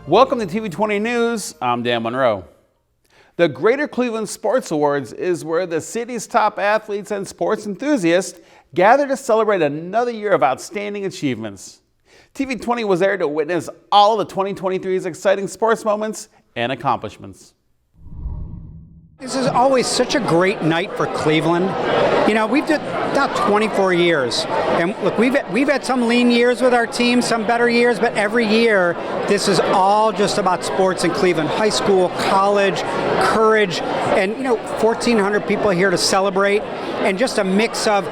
Welcome to TV20 News. I'm Dan Monroe. The Greater Cleveland Sports Awards is where the city's top athletes and sports enthusiasts gather to celebrate another year of outstanding achievements. TV20 was there to witness all of the 2023's exciting sports moments and accomplishments. This is always such a great night for Cleveland. You know, we've done about 24 years, and look, we've had some lean years with our team, some better years, but every year this is all just about sports in Cleveland. High school, college, courage, and 1,400 people here to celebrate, and just a mix of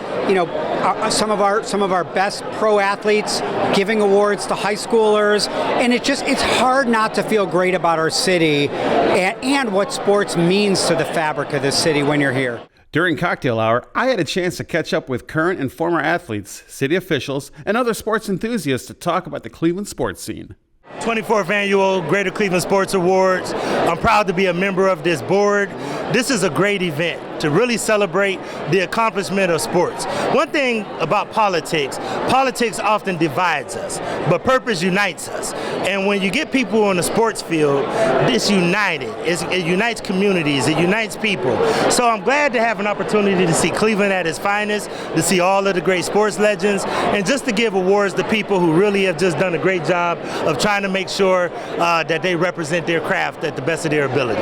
some of our best pro athletes giving awards to high schoolers, and it's hard not to feel great about our city and what sports means to the fabric of this city when you're here. During cocktail hour, I had a chance to catch up with current and former athletes, city officials, and other sports enthusiasts to talk about the Cleveland sports scene. 24th Annual Greater Cleveland Sports Awards. I'm proud to be a member of this board. This is a great event to really celebrate the accomplishment of sports. One thing about politics often divides us, but purpose unites us. And when you get people on the sports field, it's united. It unites communities, it unites people. So I'm glad to have an opportunity to see Cleveland at its finest, to see all of the great sports legends, and just to give awards to people who really have just done a great job of trying to make sure that they represent their craft at the best of their ability.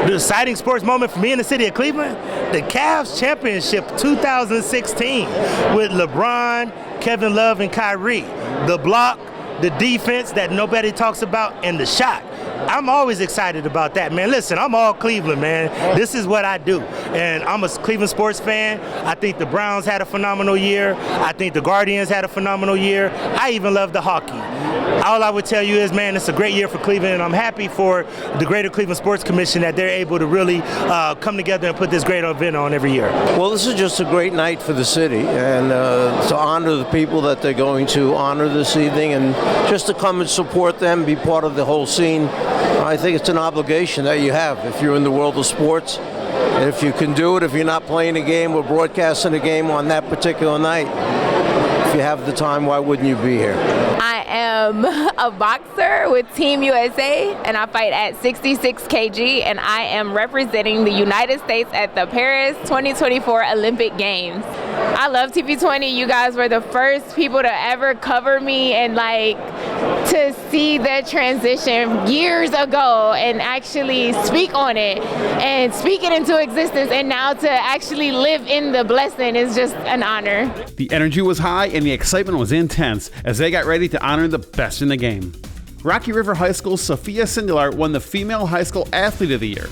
The exciting sports moment for me in the city of Cleveland, the Cavs Championship 2016 with LeBron, Kevin Love, and Kyrie. The block, the defense that nobody talks about, and the shot. I'm always excited about that, man. Listen, I'm all Cleveland, man. This is what I do. And I'm a Cleveland sports fan. I think the Browns had a phenomenal year. I think the Guardians had a phenomenal year. I even love the hockey. All I would tell you is, man, it's a great year for Cleveland, and I'm happy for the Greater Cleveland Sports Commission that they're able to really come together and put this great event on every year. Well, this is just a great night for the city, and to honor the people that they're going to honor this evening, and just to come and support them, be part of the whole scene. I think it's an obligation that you have if you're in the world of sports. And if you can do it, if you're not playing a game or broadcasting a game on that particular night, if you have the time, why wouldn't you be here? I am a boxer with Team USA, and I fight at 66 kg, and I am representing the United States at the Paris 2024 Olympic Games. I love TV20. You guys were the first people to ever cover me and to see the transition years ago and actually speak on it and speak it into existence, and now to actually live in the blessing is just an honor. The energy was high and the excitement was intense as they got ready to honor the best in the game. Rocky River High School's Sophia Sindelar won the Female High School Athlete of the Year.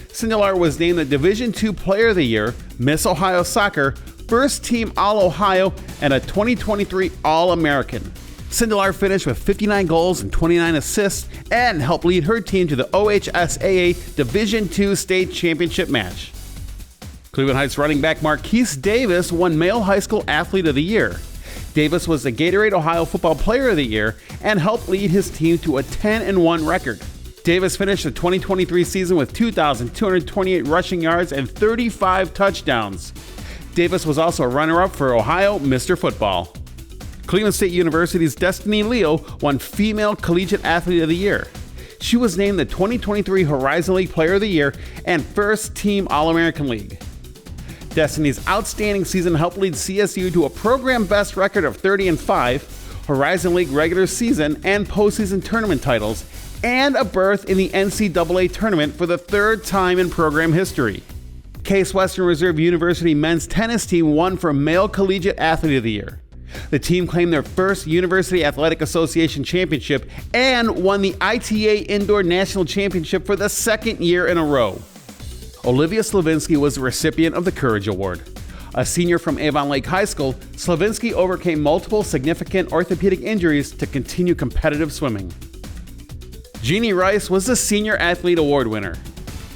Sindelar was named the Division II Player of the Year, Miss Ohio Soccer, First Team All-Ohio, and a 2023 All-American. Sindelar finished with 59 goals and 29 assists and helped lead her team to the OHSAA Division II State Championship match. Cleveland Heights running back Marquise Davis won Male High School Athlete of the Year. Davis was the Gatorade Ohio Football Player of the Year and helped lead his team to a 10-1 record. Davis finished the 2023 season with 2,228 rushing yards and 35 touchdowns. Davis was also a runner-up for Ohio Mr. Football. Cleveland State University's Destiny Leo won Female Collegiate Athlete of the Year. She was named the 2023 Horizon League Player of the Year and First Team All-American League. Destiny's outstanding season helped lead CSU to a program best record of 30-5, Horizon League regular season and postseason tournament titles, and a berth in the NCAA tournament for the third time in program history. Case Western Reserve University men's tennis team won for Male Collegiate Athlete of the Year. The team claimed their first University Athletic Association championship and won the ITA Indoor National Championship for the second year in a row. Olivia Slavinsky was the recipient of the Courage Award. A senior from Avon Lake High School, Slavinsky overcame multiple significant orthopedic injuries to continue competitive swimming. Jeannie Rice was the Senior Athlete Award winner.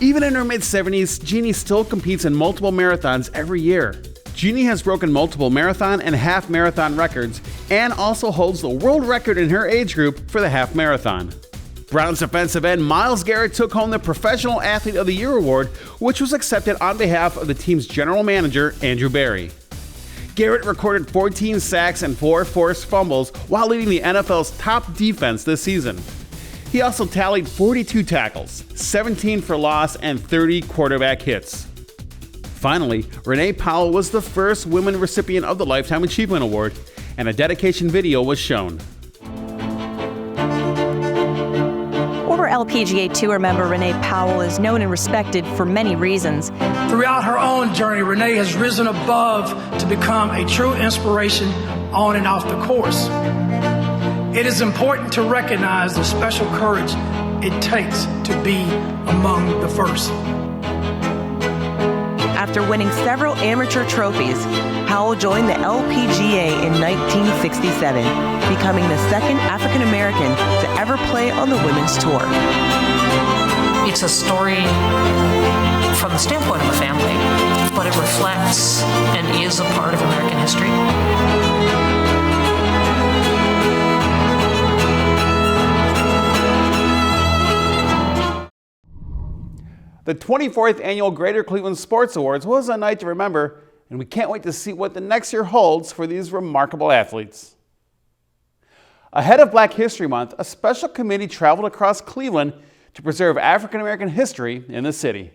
Even in her mid-70s, Jeannie still competes in multiple marathons every year. Jeannie has broken multiple marathon and half marathon records and also holds the world record in her age group for the half marathon. Browns defensive end Myles Garrett took home the Professional Athlete of the Year award, which was accepted on behalf of the team's general manager, Andrew Berry. Garrett recorded 14 sacks and 4 forced fumbles while leading the NFL's top defense this season. He also tallied 42 tackles, 17 for loss, and 30 quarterback hits. Finally, Renee Powell was the first woman recipient of the Lifetime Achievement Award, and a dedication video was shown. Former LPGA Tour member Renee Powell is known and respected for many reasons. Throughout her own journey, Renee has risen above to become a true inspiration on and off the course. It is important to recognize the special courage it takes to be among the first. After winning several amateur trophies, Powell joined the LPGA in 1967, becoming the second African American to ever play on the women's tour. It's a story from the standpoint of a family, but it reflects and is a part of American history. The 24th Annual Greater Cleveland Sports Awards was a night to remember, and we can't wait to see what the next year holds for these remarkable athletes. Ahead of Black History Month, a special committee traveled across Cleveland to preserve African American history in the city.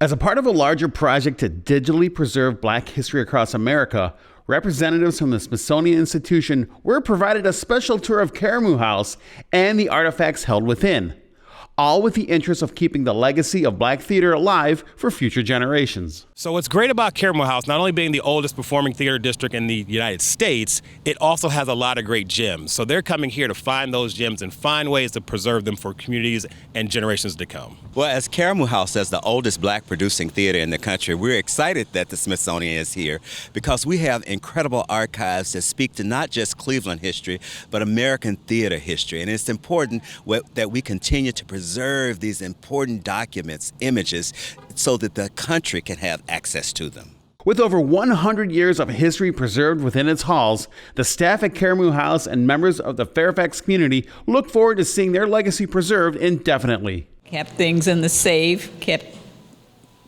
As a part of a larger project to digitally preserve Black history across America, representatives from the Smithsonian Institution were provided a special tour of Caramoo House and the artifacts held within, all with the interest of keeping the legacy of Black theater alive for future generations. So what's great about Caramoo House, not only being the oldest performing theater district in the United States, it also has a lot of great gems. So they're coming here to find those gems and find ways to preserve them for communities and generations to come. Well, as Caramoo House, as the oldest Black producing theater in the country, we're excited that the Smithsonian is here because we have incredible archives that speak to not just Cleveland history, but American theater history. And it's important that we continue to preserve these important documents, images, so that the country can have access to them. With over 100 years of history preserved within its halls, the staff at Caramoo House and members of the Fairfax community look forward to seeing their legacy preserved indefinitely. Kept things in the safe, kept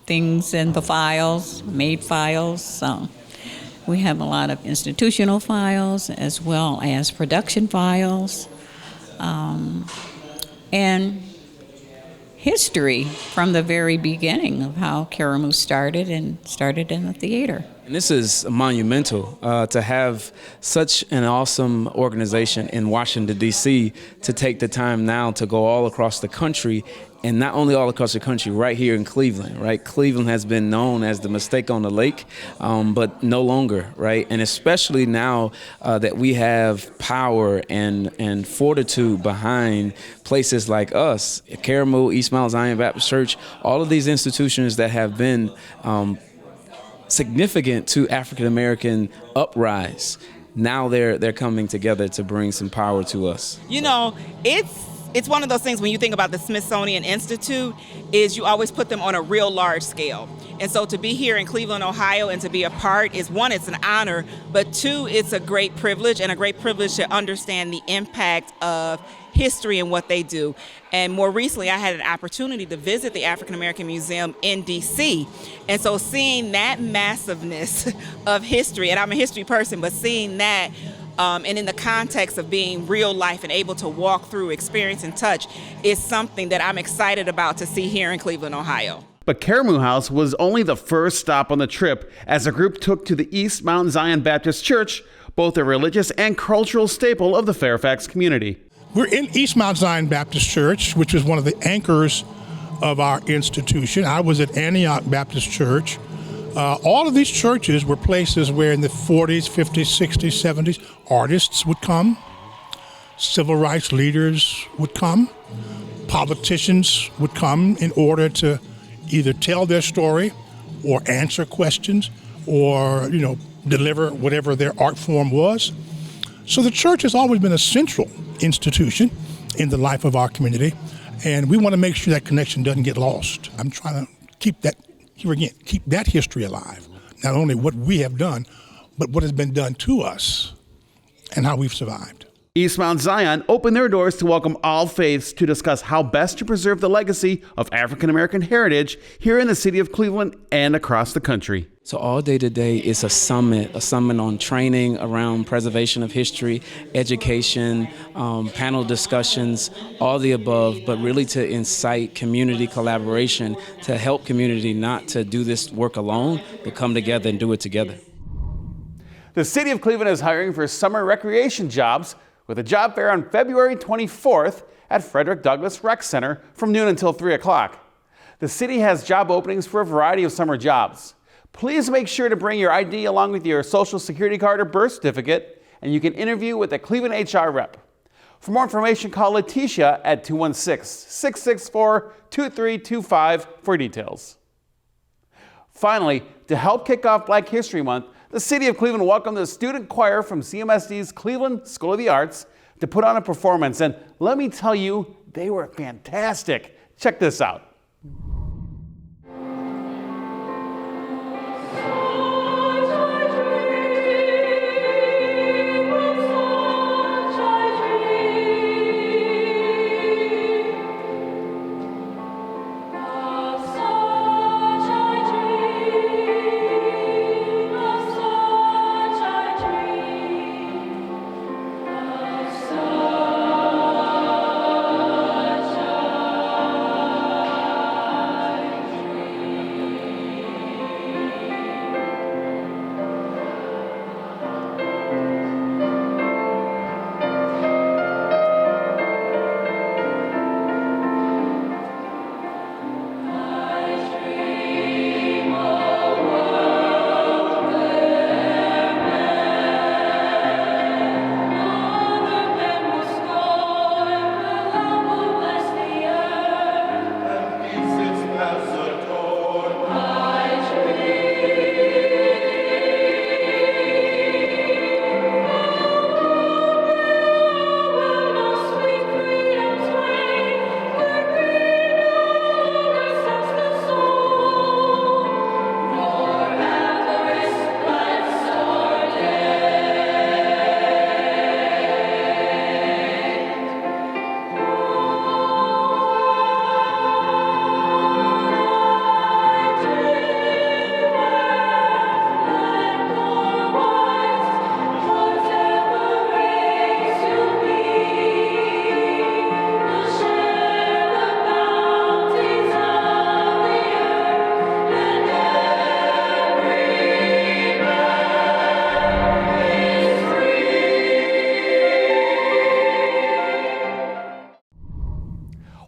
things in the files, made files. So we have a lot of institutional files as well as production files. And history from the very beginning of how Caramoo started in the theater. And this is monumental to have such an awesome organization in Washington, D.C. to take the time now to go all across the country, and not only all across the country, right here in Cleveland, right? Cleveland has been known as the mistake on the lake, but no longer, right? And especially now that we have power and fortitude behind places like us, Caramoo, East Mount Zion Baptist Church, all of these institutions that have been significant to African American uprise. Now they're coming together to bring some power to us. You know, it's one of those things when you think about the Smithsonian Institute is you always put them on a real large scale. And so to be here in Cleveland, Ohio, and to be a part is, one, it's an honor, but two, it's a great privilege, and a great privilege to understand the impact of history and what they do. And more recently, I had an opportunity to visit the African American Museum in D.C. And so seeing that massiveness of history, and I'm a history person, but seeing that and in the context of being real life and able to walk through, experience, and touch is something that I'm excited about to see here in Cleveland, Ohio. But Caramoo House was only the first stop on the trip as the group took to the East Mount Zion Baptist Church, both a religious and cultural staple of the Fairfax community. We're in East Mount Zion Baptist Church, which is one of the anchors of our institution. I was at Antioch Baptist Church. All of these churches were places where in the 40s, 50s, 60s, 70s, artists would come, civil rights leaders would come, politicians would come in order to either tell their story or answer questions or, deliver whatever their art form was. So the church has always been a central institution in the life of our community, and we want to make sure that connection doesn't get lost. I'm trying to keep that, here again, keep that history alive. Not only what we have done, but what has been done to us and how we've survived. East Mount Zion opened their doors to welcome all faiths to discuss how best to preserve the legacy of African American heritage here in the city of Cleveland and across the country. So all day today is a summit on training around preservation of history, education, panel discussions, all the above, but really to incite community collaboration, to help community not to do this work alone, but come together and do it together. The city of Cleveland is hiring for summer recreation jobs with a job fair on February 24th at Frederick Douglass Rec Center from noon until 3 o'clock. The city has job openings for a variety of summer jobs. Please make sure to bring your ID along with your social security card or birth certificate, and you can interview with a Cleveland HR rep. For more information, call Latashia at 216-664-2325 for details. Finally, to help kick off Black History Month, the City of Cleveland welcomed the student choir from CMSD's Cleveland School of the Arts to put on a performance, and let me tell you, they were fantastic. Check this out.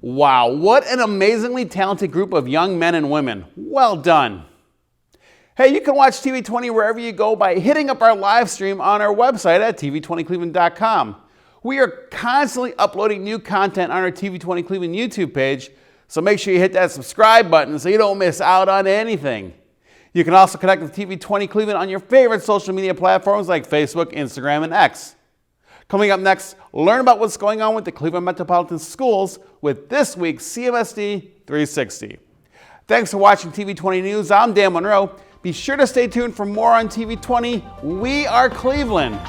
Wow, what an amazingly talented group of young men and women. Well done. Hey, you can watch TV20 wherever you go by hitting up our live stream on our website at TV20Cleveland.com. We are constantly uploading new content on our TV20 Cleveland YouTube page, so make sure you hit that subscribe button so you don't miss out on anything. You can also connect with TV20 Cleveland on your favorite social media platforms like Facebook, Instagram, and X. Coming up next, learn about what's going on with the Cleveland Metropolitan Schools with this week's CMSD 360. Thanks for watching TV20 News. I'm Dan Monroe. Be sure to stay tuned for more on TV20. We are Cleveland.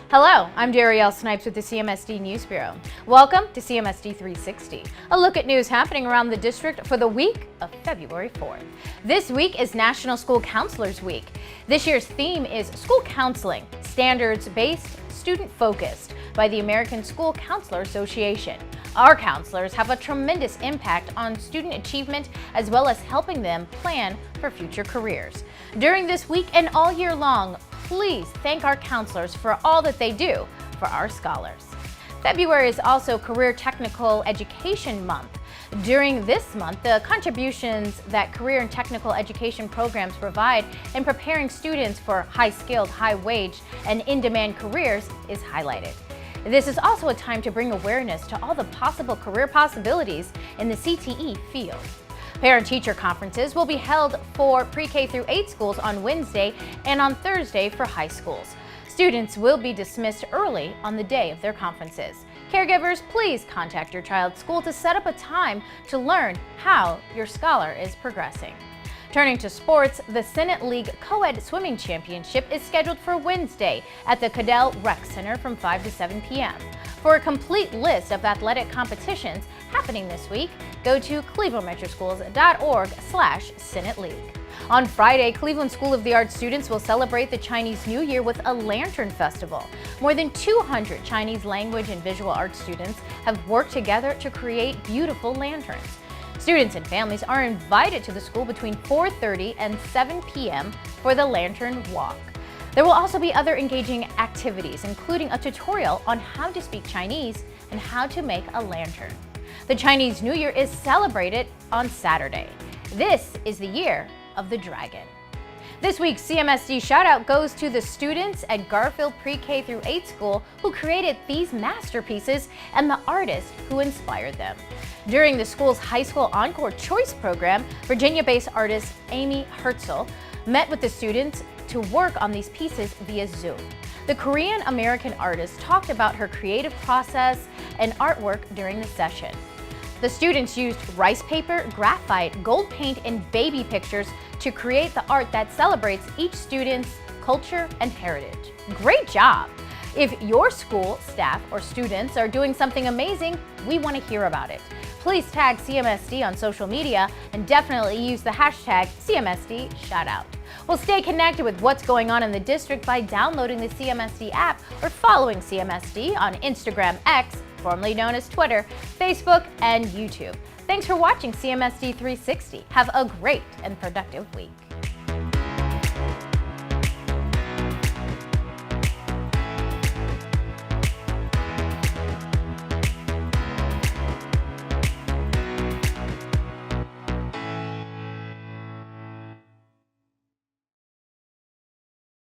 Hello, I'm Darielle Snipes with the CMSD News Bureau. Welcome to CMSD 360, a look at news happening around the district for the week of February 4th. This week is National School Counselors Week. This year's theme is School Counseling, Standards-Based, Student-Focused by the American School Counselor Association. Our counselors have a tremendous impact on student achievement as well as helping them plan for future careers. During this week and all year long, please thank our counselors for all that they do for our scholars. February is also Career Technical Education Month. During this month, the contributions that career and technical education programs provide in preparing students for high-skilled, high-wage, and in-demand careers is highlighted. This is also a time to bring awareness to all the possible career possibilities in the CTE field. Parent-teacher conferences will be held for pre-K through 8 schools on Wednesday and on Thursday for high schools. Students will be dismissed early on the day of their conferences. Caregivers, please contact your child's school to set up a time to learn how your scholar is progressing. Turning to sports, the Senate League Co-ed Swimming Championship is scheduled for Wednesday at the Cadell Rec Center from 5 to 7 p.m. For a complete list of athletic competitions happening this week, go to clevelandmetroschools.org/Senate League. On Friday, Cleveland School of the Arts students will celebrate the Chinese New Year with a lantern festival. More than 200 Chinese language and visual arts students have worked together to create beautiful lanterns. Students and families are invited to the school between 4:30 and 7 p.m. for the Lantern Walk. There will also be other engaging activities, including a tutorial on how to speak Chinese and how to make a lantern. The Chinese New Year is celebrated on Saturday. This is the year of the dragon. This week's CMSD shoutout goes to the students at Garfield Pre-K through 8 school who created these masterpieces and the artists who inspired them. During the school's high school encore choice program, Virginia-based artist Amy Herzl met with the students to work on these pieces via Zoom. The Korean-American artist talked about her creative process and artwork during the session. The students used rice paper, graphite, gold paint, and baby pictures to create the art that celebrates each student's culture and heritage. Great job! If your school, staff, or students are doing something amazing, we want to hear about it. Please tag CMSD on social media and definitely use the hashtag CMSD Shoutout. We'll stay connected with what's going on in the district by downloading the CMSD app or following CMSD on Instagram X, formerly known as Twitter, Facebook, and YouTube. Thanks for watching CMSD 360. Have a great and productive week.